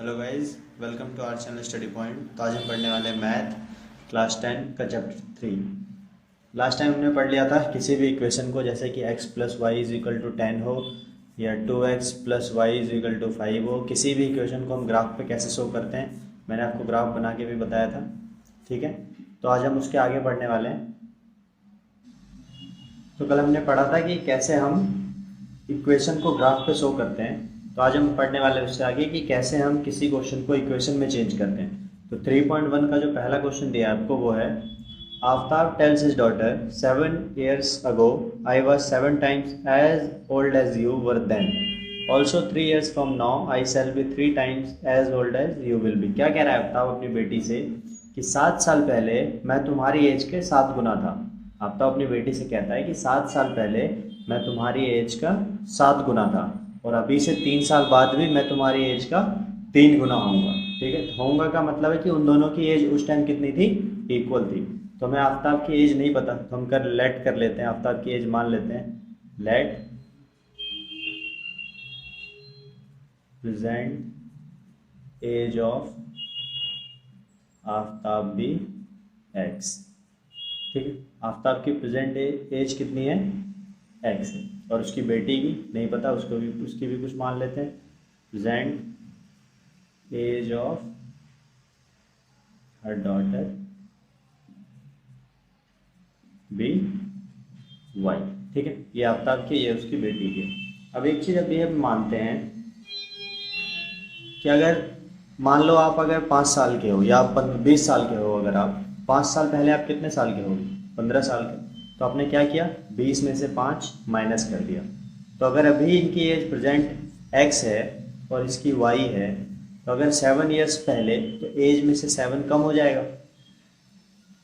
Hello guys, welcome to our channel study point. तो आज हम पढ़ने वाले हैं मैथ क्लास 10 का चैप्टर 3। लास्ट टाइम हमने पढ़ लिया था किसी भी इक्वेशन को, जैसे कि x plus y is equal to 10 हो या 2x plus y is equal to 5 हो। किसी भी इक्वेशन को हम ग्राफ पे कैसे शो करते हैं, मैंने आपको ग्राफ बना के भी बताया था। ठीक है, तो आज हम उसके आगे बढ़ने वाले हैं। तो कल हमने पढ़ा था कि कैसे हम इक्वेशन को ग्राफ पे शो करते हैं। तो आज हम पढ़ने वाले हैं उससे आगे कि कैसे हम किसी क्वेश्चन को इक्वेशन में चेंज करते हैं। तो 3.1 का जो पहला क्वेश्चन दिया है आपको वो है, Aftab tales his daughter 7 years ago I was 7 times as old as you were then, also 3 years from now I shall be 3 times as old as you will be। क्या कह रहा है आफ्ताब अपनी बेटी से कि 7 साल पहले मैं तुम्हारी एज के 7 गुना था। आफ्ताब अपनी बेटी से कहता है कि 7 साल पहले मैं तुम्हारी एज का 7 गुना था और अभी से 3 साल बाद भी मैं तुम्हारी एज का 3 गुना होऊंगा। ठीक है, तो होऊंगा का मतलब है कि उन दोनों की एज उस टाइम कितनी थी, इक्वल थी। तो हमें आफ्ताब की एज नहीं पता, तो हम लेट कर लेते हैं, आफ्ताब की एज मान लेते हैं। Let present age of Aftab be x. ठीक है, आफ्ताब की प्रेजेंट एज कितनी है, एक्स है, और उसकी बेटी की नहीं पता, उसकी भी कुछ मान लेते हैं। Present age of her daughter be y. ठीक है, ये आफ्ताब की, ये उसकी बेटी की। अब एक चीज़ अभी हम मानते हैं कि अगर मान लो आप अगर 5 साल के हो या आप 20 साल के हो, अगर आप 5 साल पहले आप कितने साल के हो, 15 साल के, तो आपने क्या किया, 20 में से 5 माइनस कर दिया। तो अगर अभी इनकी एज प्रेजेंट x है और इसकी y है, तो अगर 7 years पहले, तो एज में से 7 कम हो जाएगा।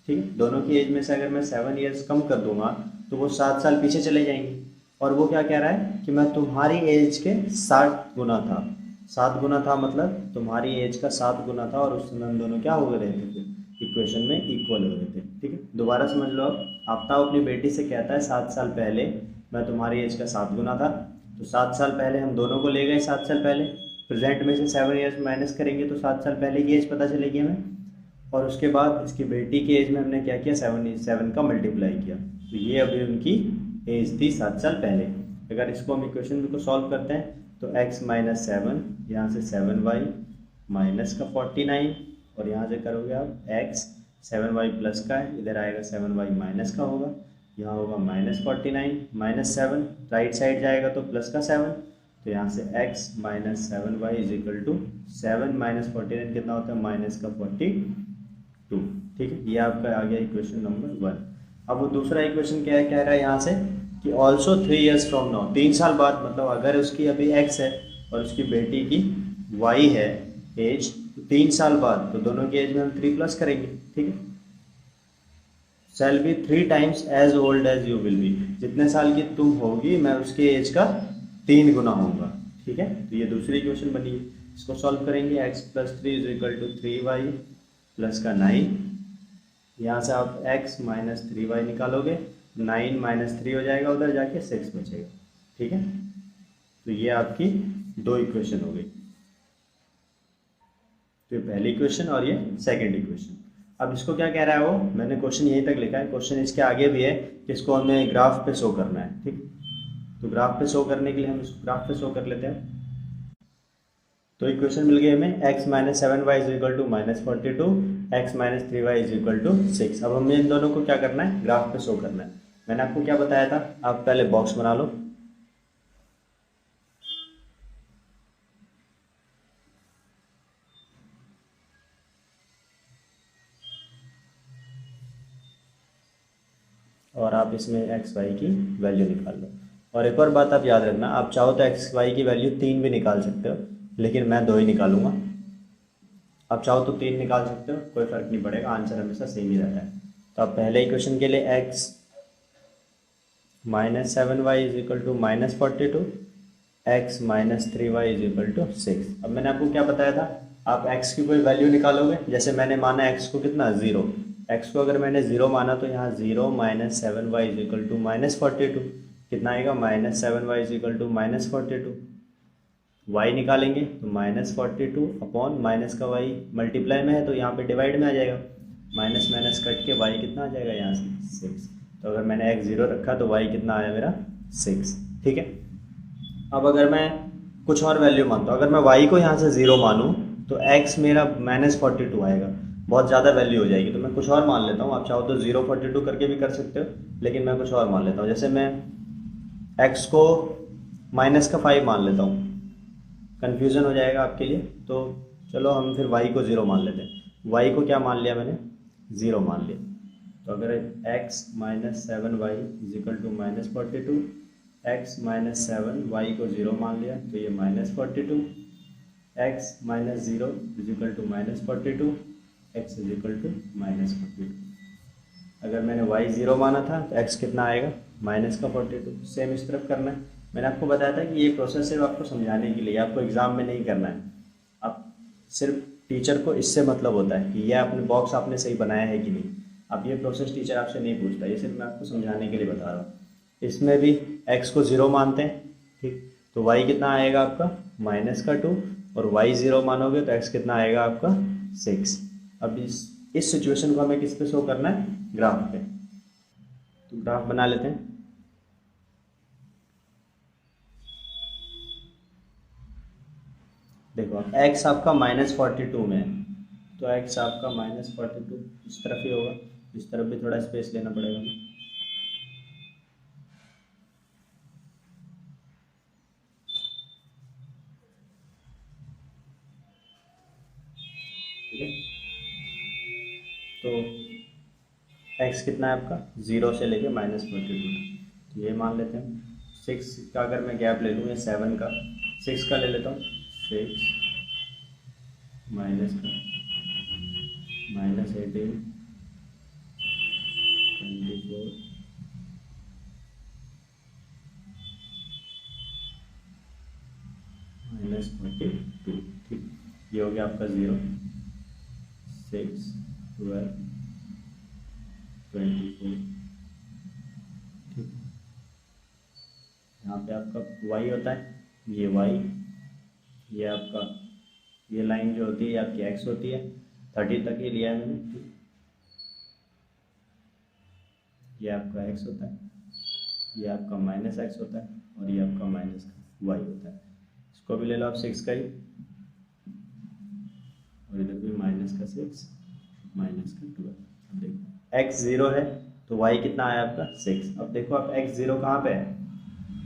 ठीक है, दोनों की एज में से अगर मैं 7 years कम कर दूंगा तो वो 7 साल पीछे चले जाएंगे। और वो क्या कह रहा है कि मैं तुम्हारी एज के 7 गुना था। 7 गुना था मतलब तुम्हारी एज का 7 गुना था, और उस समय हम दोनों क्या हो गए रहे थे, इक्वेशन में इक्वल हो रहे थे। ठीक है, दोबारा समझ लो। अब आफ्ताब अपनी बेटी से कहता है 7 साल पहले मैं तुम्हारी एज का 7 गुना था। तो 7 साल पहले हम दोनों को ले गए, 7 साल पहले प्रेजेंट में से 7 years माइनस करेंगे तो 7 साल पहले की एज पता चलेगी हमें। और उसके बाद इसकी बेटी की एज में हमने क्या किया, 7 का मल्टीप्लाई किया, तो ये अभी उनकी एज थी 7 साल पहले। अगर इसको हम इक्वेशन को सॉल्व करते हैं तो x माइनस 7, यहाँ से 7y माइनस का 49, और यहाँ से करोगे आप x 7y प्लस का है, इधर आएगा 7y माइनस का होगा, यहाँ होगा माइनस 49 माइनस 7, राइट साइड जाएगा तो प्लस का 7, तो यहाँ से x minus 7y is equal to 7 minus 49 कितना होता है, माइनस का 42। ठीक है, ये आपका आ गया इक्वेशन नंबर 1। अब वो दूसरा इक्वेशन क्या है, कह रहा है यहाँ से कि ऑल्सो 3 years फ्रॉम नाउ, 3 साल बाद, मतलब अगर उसकी अभी x है और उसकी बेटी की y है एज, तो 3 साल बाद, तो दोनों की एज में हम 3 प्लस करेंगे। ठीक है, shall be 3 times as old as you will be, जितने साल की तुम होगी मैं उसके एज का 3 गुना होऊंगा। ठीक है, तो ये दूसरी इक्वेशन बनी है। इसको सॉल्व करेंगे, x plus 3 is equal to 3y plus का 9, यहाँ से आप x माइनस 3y निकालोगे, 9 माइनस 3 हो जाएगा, उधर जाके 6 बचेगा। ठीक है, तो ये आपकी 2 इक्वेशन हो गई। तो ये पहली इक्वेशन और ये सेकंड इक्वेशन। अब इसको क्या कह रहा है वो, मैंने क्वेश्चन यहीं तक लिखा है, क्वेश्चन इसके आगे भी है कि इसको हमें ग्राफ पे शो करना है। ठीक, तो ग्राफ पे शो करने के लिए हम इसको ग्राफ पे शो कर लेते हैं। तो इक्वेशन मिल गई हमें, x minus 7y is equal to minus 42, x minus 3y is equal to 6। अब हमें इन दोनों को क्या करना है, ग्राफ पे शो करना है। मैंने आपको क्या बताया था, आप पहले बॉक्स बना लो, और आप इसमें एक्स वाई की वैल्यू निकाल लो। और एक और बात आप याद रखना, आप चाहो तो एक्स वाई की वैल्यू 3 भी निकाल सकते हो, लेकिन मैं 2 ही निकालूंगा। आप चाहो तो 3 निकाल सकते हो, कोई फर्क नहीं पड़ेगा, आंसर हमेशा सेम ही रहता है। तो आप पहले इक्वेशन के लिए x minus 7y is equal to minus 42, x minus 3y is equal to 6। अब मैंने आपको क्या बताया था, आप x की कोई वैल्यू निकालोगे, जैसे मैंने माना x को कितना, 0, x को अगर मैंने 0 माना तो यहाँ 0 minus 7y is equal to minus 42, कितना आएगा, minus 7y is equal to minus 42। y निकालेंगे तो -42 अपॉन माइनस का y मल्टीप्लाई में है तो यहाँ पे डिवाइड में आ जाएगा, माइनस माइनस कट के y कितना आ जाएगा यहाँ से 6। तो अगर मैंने x 0 रखा तो y कितना आया मेरा 6। ठीक है, अब अगर मैं कुछ और वैल्यू मानता हूँ, अगर मैं y को यहाँ से 0 मानूँ तो x मेरा -42 आएगा, बहुत ज़्यादा वैल्यू हो जाएगी। तो मैं कुछ और मान लेता हूँ, आप चाहो तो 042 करके भी कर सकते हो, लेकिन मैं कुछ और मान लेता हूँ। जैसे मैं x को -5 मान लेता हूँ, कन्फ्यूज़न हो जाएगा आपके लिए, तो चलो हम फिर y को 0 मान लेते हैं। y को क्या मान लिया मैंने, 0 मान लिया। तो अगर x -7y = -42, x -7 y को 0 मान लिया तो ये -42, x -0 = -42, x = -42। अगर मैंने y 0 माना था तो x कितना आएगा, -42। सेम इस तरफ करना है। मैंने आपको बताया था कि ये प्रोसेस सिर्फ आपको समझाने के लिए, आपको एग्ज़ाम में नहीं करना है। आप सिर्फ टीचर को इससे मतलब होता है कि यह आपने बॉक्स आपने सही बनाया है कि नहीं। अब ये प्रोसेस टीचर आपसे नहीं पूछता, ये सिर्फ मैं आपको समझाने के लिए बता रहा हूँ। इसमें भी x को 0 मानते हैं, ठीक, तो y कितना आएगा आपका -2, और y 0 मानोगे तो x कितना आएगा आपका 6। अब इस सिचुएशन को हमें किस पे शो करना है, ग्राफ पे। तो ग्राफ बना लेते हैं। देखो x आपका -42 में है, तो x आपका -42 इस तरफ ही होगा, इस तरफ भी थोड़ा स्पेस लेना पड़ेगा। ठीक है, तो x कितना है आपका, 0 से लेके -42, तो ये मान लेते हैं। 6 का अगर मैं गैप ले लूँ, या 7 का, 6 का ले लेता हूँ, 6 माइनस का -18 24 -42। ठीक, ये हो गया आपका 0, 6 12 24। ठीक, यहाँ पे आपका y होता है, ये y, ये आपका ये लाइन जो होती है ये आपकी x होती है। 30 तक ही लिया है मैंने, ये आपका x होता है, ये आपका -x होता है, और ये आपका -y होता है। इसको भी ले लो आप 6 का ही, और इधर भी -6 -12। अब देखो x 0 है तो y कितना आया आपका 6। अब देखो आप x 0 कहाँ पे है,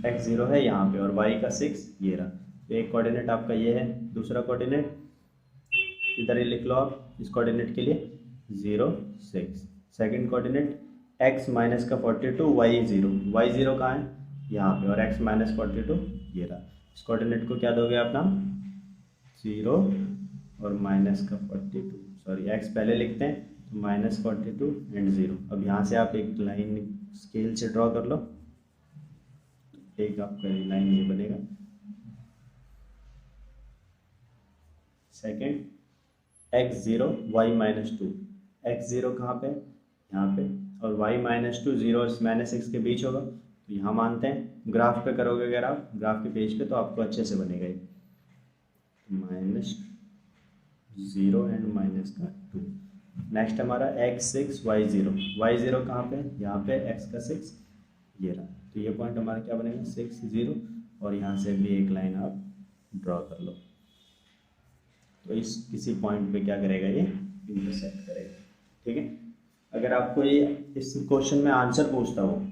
x 0 है यहाँ पे, और y का 6 ये रहा। तो एक कोऑर्डिनेट आपका ये है, दूसरा कोऑर्डिनेट इधर ही लिख लो आप इस कोऑर्डिनेट के लिए 0 6। Second coordinate x -42 y 0, y 0 कहाँ है, यहाँ पे, और x -42 ये रहा। इस कोऑर्डिनेट को क्या दोगे आप नाम, 0 और -42, सॉरी x पहले लिखते हैं, तो -42 एंड 0। अब यहाँ से आप एक लाइन स्केल से ड्रॉ कर लो, एक आपका लाइन ये बनेगा। सेकंड x 0 y -2, x 0 कहाँ पे, यहाँ पे, और y -2 0 और -6 के बीच होगा, तो यहाँ मानते हैं। ग्राफ पे करोगे अगर आप ग्राफ के पेज पे, तो आपको अच्छे से बनेगा ये, -0 एंड -2। नेक्स्ट हमारा x 6 y 0, y 0 कहाँ पे, यहाँ पे, x का 6 ये रहा। तो ये पॉइंट हमारा क्या बनेगा 6 0, और यहाँ से भी एक लाइन आप ड्रॉ कर लो। तो इस किसी पॉइंट पे क्या करेगा, ये इंटरसेक्ट करेगा। ठीक है, अगर आपको ये इस क्वेश्चन में आंसर पूछता हो,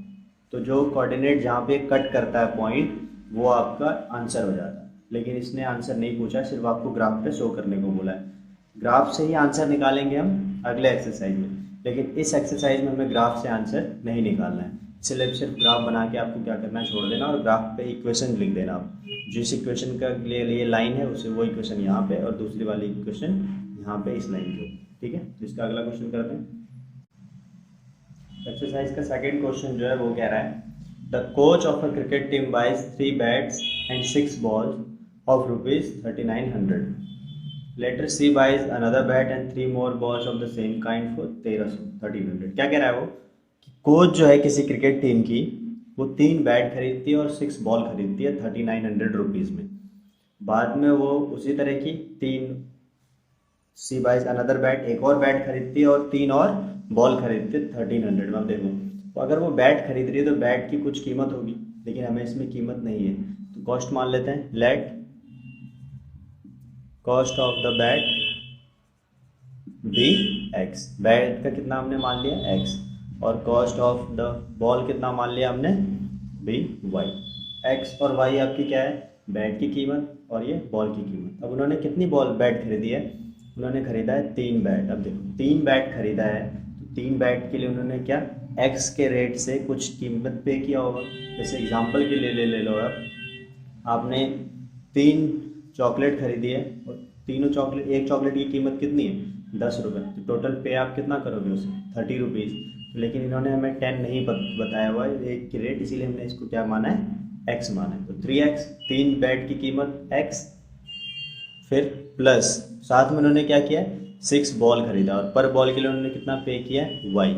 तो जो कोऑर्डिनेट जहाँ पे कट करता है पॉइंट, वो आपका आंसर हो जाता है। लेकिन इसने आंसर नहीं पूछा, सिर्फ आपको ग्राफ पे शो करने को बोला है। ग्राफ से ही आंसर निकालेंगे हम अगले एक्सरसाइज में, लेकिन इस एक्सरसाइज में हमें ग्राफ से आंसर नहीं निकालना है। इसलिए सिर्फ ग्राफ बना के आपको क्या करना है, छोड़ देना, और ग्राफ पे इक्वेशन लिख देना। आप जिस इक्वेशन का लिए लाइन है उसे वो इक्वेशन यहाँ पे, और दूसरी वाली इक्वेशन यहाँ पे इस लाइन के। ठीक है, तो इसका अगला क्वेश्चन करते हैं। एक्सरसाइज का सेकंड क्वेश्चन जो है वो कह रहा है, the coach of a cricket team buys 3 bats and 6 balls of ₹3900। Later she buys another bat and 3 more balls of the same kind for 1300। क्या कह रहा है वो, कि कोच जो है किसी क्रिकेट टीम की, वो 3 बैट खरीदती है और 6 बॉल खरीदती है 3900 रुपीज़ में। बाद में वो उसी तरह की 3 सी बाइज अनदर बैट, एक और बैट खरीदती है और 3 और बॉल खरीदती है 1300 में। अब देखो, तो अगर वो बैट खरीद रही है तो बैट की कुछ कीमत होगी, लेकिन हमें इसमें कीमत नहीं है, तो कॉस्ट मान लेते हैं। Let cost of the bat be x, bat का कितना हमने मान लिया एक्स, और कॉस्ट ऑफ द बॉल कितना मान लिया हमने बी वाई। एक्स और वाई आपकी क्या है, बैट की कीमत और ये बॉल की कीमत। अब उन्होंने कितनी बॉल बैट खरीदी है, उन्होंने खरीदा है 3 बैट। अब देखो 3 बैट खरीदा है, तो 3 बैट के लिए उन्होंने क्या एक्स के रेट से कुछ कीमत पे किया होगा। जैसे एग्जांपल के लिए ले लो, अब आपने 3 चॉकलेट खरीदी है और तीनों चॉकलेट, एक चॉकलेट की कीमत कितनी है 10 रुपये, तो टोटल पे आप कितना करोगे उसे 30 रुपीज़। लेकिन इन्होंने हमें 10 नहीं बताया हुआ है एक की रेट, इसीलिए हमने इसको क्या माना है एक्स माना है। तो 3x, 3 बैट की कीमत x, फिर प्लस साथ में उन्होंने क्या किया 6 बॉल खरीदा और पर बॉल के लिए उन्होंने कितना पे किया है y,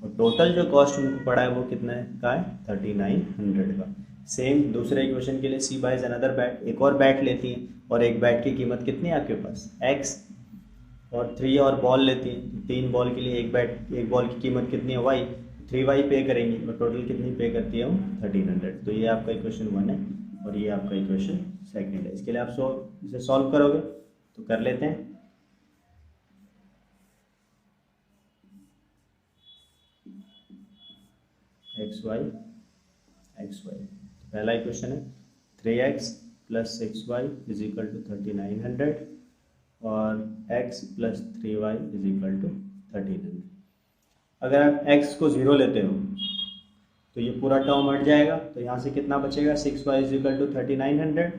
और टोटल जो कॉस्ट उनको पड़ा है वो कितना है का है 3900 का। सेम दूसरे इक्वेशन के लिए सी बाइज अनदर बैट, एक और बैट लेती हैं और एक बैट की कीमत कितनी है आपके पास x, और 3 और बॉल लेती हैं, 3 बॉल के लिए एक बॉल की कीमत कितनी है y, 3y पे करेंगी और टोटल कितनी पे करती है वो 1300। तो ये आपका इक्वेशन 1 है और ये आपका इक्वेशन 2 है। इसके लिए आप इसे सॉल्व करोगे तो कर लेते हैं। एक्स वाई, तो पहला इक्वेशन है 3x plus 6y is equal to 3900 और x plus 3y is equal to 1300। अगर आप x को 0 लेते हो तो ये पूरा टर्म हट जाएगा, तो यहाँ से कितना बचेगा 6y इज इक्वल टू 3900,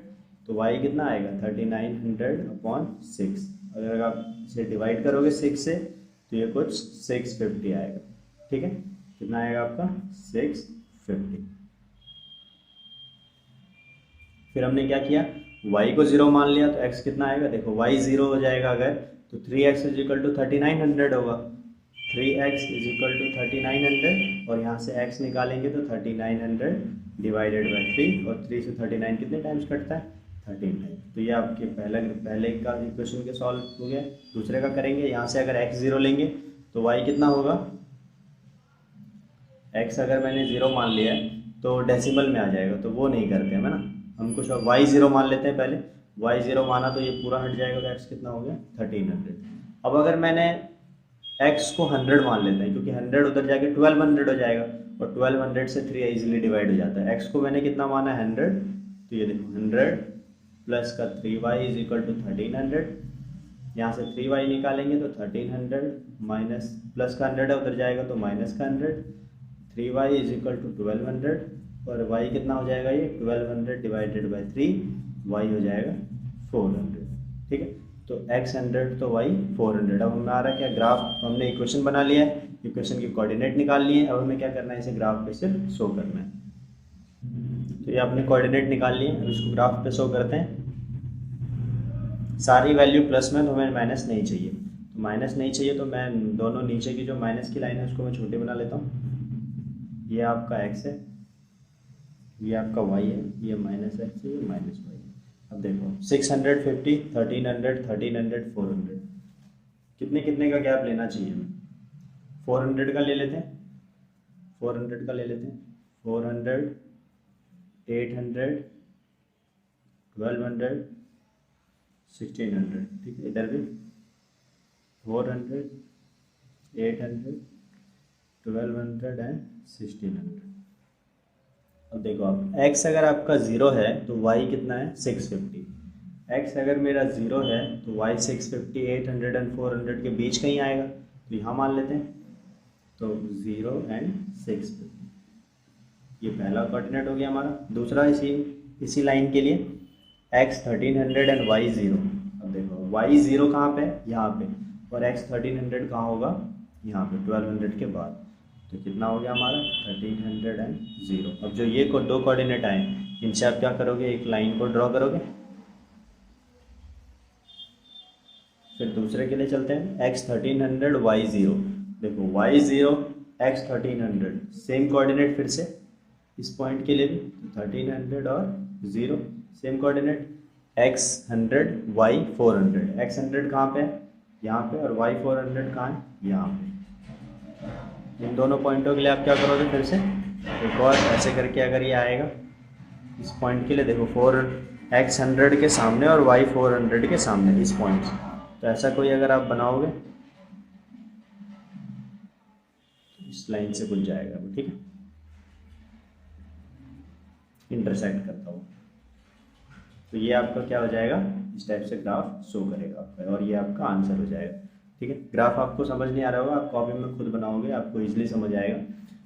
तो y कितना आएगा 3900/6। अगर आप इसे डिवाइड करोगे 6 से तो ये कुछ 650 आएगा। ठीक है, कितना आएगा आपका 650। फिर हमने क्या किया y को 0 मान लिया, तो x कितना आएगा, देखो y 0 हो जाएगा अगर, तो 3x इज इक्वल टू 3900 होगा। 3x इज इक्वल टू 3900 और यहाँ से x निकालेंगे तो 3900 डिवाइडेड बाई 3, और 3 से 39 कितने टाइम्स कटता है 13 टाइम। तो ये आपके पहले का इक्वेशन के सॉल्व हो गया। दूसरे का करेंगे, यहाँ से अगर x 0 लेंगे तो y कितना होगा, x अगर मैंने 0 मान लिया है तो डेसिमल में आ जाएगा, तो वो नहीं करते हैं ना, हम कुछ y 0 मान लेते हैं पहले। y 0 माना तो ये पूरा हट जाएगा, तो x कितना हो गया 1300। अब अगर मैंने x को 100 मान लेते हैं, क्योंकि 100 उधर जाके 1200 हो जाएगा और 1200 से 3 इजीली डिवाइड हो जाता है। x को मैंने कितना माना है 100, तो ये देखो 100 प्लस का 3y इज इक्वल टू 1300। यहाँ से 3y निकालेंगे तो 1300 माइनस प्लस का 100 है उधर जाएगा तो माइनस का 100, 3y इज इक्वल टू 1200 और y कितना हो जाएगा ये 1200 डिवाइडेड बाई 3, y हो जाएगा 400। ठीक है, तो x 100 तो y 400। अब हमें आ रहा है क्या, ग्राफ हमने इक्वेशन बना लिया है, इक्वेशन की कोऑर्डिनेट निकाल लिए। अब हमें क्या करना है, इसे ग्राफ पे सिर्फ शो करना है। तो ये आपने कोऑर्डिनेट निकाल लिए, अब इसको ग्राफ पे शो करते हैं। सारी वैल्यू प्लस में, तो हमें माइनस नहीं चाहिए, तो माइनस नहीं चाहिए तो मैं दोनों नीचे की जो माइनस की लाइन है उसको मैं छोटी बना लेता हूँ। ये आपका x है, ये आपका y है, ये माइनस x है, ये माइनस y है। अब देखो 650, 1300, 1300, 400, कितने कितने का गैप लेना चाहिए हमें, 400 का ले लेते हैं, 400 का ले लेते हैं, 400, 800, 1200, 1600। ठीक है, इधर भी 400, 800, 1200 एंड 1600। अब देखो आप x अगर आपका 0 है तो y कितना है 650। x अगर मेरा 0 है तो y 650, 800 एंड 400 के बीच कहीं आएगा, तो यहाँ मान लेते हैं, तो 0 एंड 650। ये पहला कोऑर्डिनेट हो गया हमारा। दूसरा इसी लाइन के लिए x 1300 एंड y 0। अब देखो y 0 कहाँ पे है, यहाँ पे, और x 1300 कहाँ होगा, यहाँ पे 1200 के बाद। तो कितना हो गया हमारा 1300 एंड 0। अब जो ये दो कोऑर्डिनेट आए, इनसे आप क्या करोगे, एक लाइन को ड्रॉ करोगे। फिर दूसरे के लिए चलते हैं, x 1300 y 0। देखो y 0 x 1300, सेम कोऑर्डिनेट फिर से इस पॉइंट के लिए भी, तो 1300 और 0 same coordinate. x 100 y 400, x 100 कहाँ पे है, यहाँ पे, और y 400 कहाँ है, यहाँ पे। इन दोनों पॉइंटों के लिए आप क्या करोगे, फिर से एक और ऐसे करके अगर ये आएगा इस पॉइंट के लिए, देखो 4x 100 के सामने और y 400 के सामने इस पॉइंट से, तो ऐसा कोई अगर आप बनाओगे इस लाइन से खुल जाएगा वो, ठीक है, इंटरसेक्ट करता हूँ। तो ये आपका क्या हो जाएगा, इस टाइप से ग्राफ शो करेगा आपका, और ये आपका आंसर हो जाएगा। ठीक है, ग्राफ आपको समझ नहीं आ रहा होगा, आप कॉपी में खुद बनाओगे आपको इजीली समझ आएगा,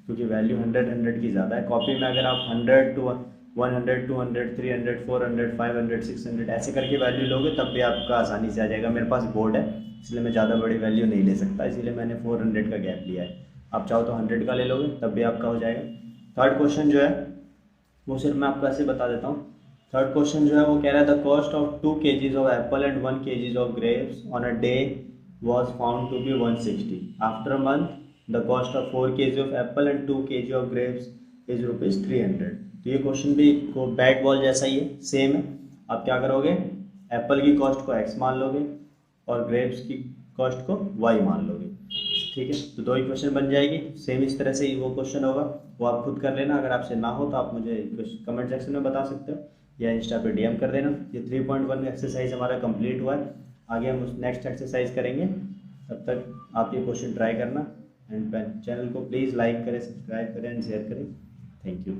क्योंकि वैल्यू 100 की ज़्यादा है। कॉपी में अगर आप 100 to 100 200 300 400 500 600 ऐसे करके वैल्यू लोगे तब भी आपका आसानी से आ जाएगा। मेरे पास बोर्ड है इसलिए मैं ज़्यादा बड़ी वैल्यू नहीं ले सकता, इसीलिए मैंने 400 का गैप लिया है। आप चाहो तो 100 का ले लोगे तब भी आपका हो जाएगा। थर्ड क्वेश्चन जो है वो सिर्फ मैं आपको ऐसे बता देता हूँ। थर्ड क्वेश्चन जो है वो कह रहा है the cost of 2 kgs of Apple and 1 kgs of grapes on a day was found to be 160. After a month, the cost of 4 kg of apple and 2 kg of grapes is rupees 300. तो ये question भी को bat ball जैसा ही है, same है। आप क्या करोगे, एप्पल की कॉस्ट को x मान लोगे और ग्रेप्स की कॉस्ट को y मान लोगे। ठीक है, तो दो ही क्वेश्चन बन जाएगी। सेम इस तरह से ही वो क्वेश्चन होगा, वो आप खुद कर लेना। अगर आपसे ना हो तो आप मुझे कमेंट सेक्शन में बता सकते हो या इंस्टा पे DM कर देना। ये 3.1 एक्सरसाइज हमारा कंप्लीट हुआ है। आगे हम नेक्स्ट एक्सरसाइज करेंगे, तब तक आप ये क्वेश्चन ट्राई करना। एंड चैनल को प्लीज़ लाइक करें, सब्सक्राइब करें एंड शेयर करें। Thank you.